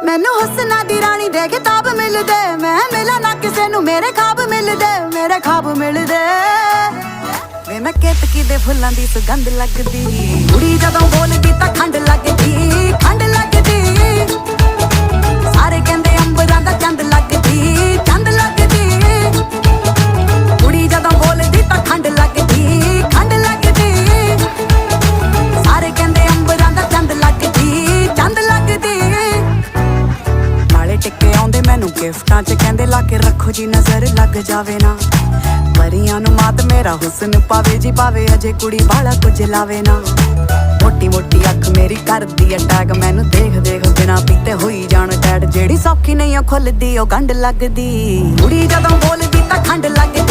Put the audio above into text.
ਮੈਨੂੰ ਹੁਸਨਾ ਦੀ ਰਾਣੀ ਦੇ ਕਿਤਾਬ ਮਿਲਦੇ, ਮੈਂ ਮਿਲਾਂ ਨਾ ਕਿਸੇ ਨੂੰ ਮੇਰੇ ਖਾਬ ਮਿਲਦੇ, ਮੇਰੇ ਖਾਬ ਮਿਲਦੇ। ਵੇ ਮੈਂ ਕੇਤਕੀ ਦੇ ਫੁੱਲਾਂ ਦੀ ਸੁਗੰਧ ਲੱਗਦੀ, ਕੁੜੀ ਜਦੋਂ ਬੋਲਦੀ ਤਾਂ ਖੰਡ ਲੱਗਦੀ, ਖੰਡ ਲੱਗਦੀ। ਸਾਰੇ ਕਹਿੰਦੇ ਅੰਬਰਾਂ ਦਾ ਚੰਦ ਲੱਗਦੀ, ਚੰਦ ਲੱਗਦੀ। ਕੁੜੀ ਜਦੋਂ ਬੋਲਦੀ ਤਾਂ ਖੰਡ ਲੱਗਦੀ, ਖੰਡ ਲੱਗਦੀ। ਸਾਰੇ ਕਹਿੰਦੇ ਅੰਬਰਾਂ ਦਾ ਚੰਦ ਲੱਗਦੀ, ਚੰਦ ਲੱਗਦੀ। ਨਾਲੇ ਟਿੱਕੇ ਆਉਂਦੇ ਮੈਨੂੰ ਗਿਫਟਾਂ 'ਚ, ਕਹਿੰਦੇ ਲਾ ਕੇ ਰੱਖੋ ਜੀ ਨਜ਼ਰ ਲੱਗ ਜਾਵੇ ਨਾ। ਪਰੀਆਂ ਨੂੰ ਮਾਤ ਮੇਰਾ ਹੁਸਨ ਪਾਵੇ ਜੀ ਪਾਵੇ, ਅਜੇ ਕੁੜੀ ਵਾਲਾ ਕੁਝ ਲਾਵੇ ਨਾ। ਮੋਟੀ ਮੋਟੀ ਅੱਖ ਮੇਰੀ ਕਰਦੀ ਅਟੈਕ, ਮੈਨੂੰ ਦੇਖ ਦੇਖ ਬਿਨਾ ਪੀਤੇ ਹੋਈ ਜਾਣ ਟੈਡ। ਜਿਹੜੀ ਸੌਖੀ ਨਹੀਂ ਆ ਖੁੱਲਦੀ ਉਹ ਗੰਢ ਲੱਗਦੀ, ਕੁੜੀ ਜਦੋਂ ਬੋਲਦੀ ਤਾਂ ਖੰਡ ਲੱਗਦੀ।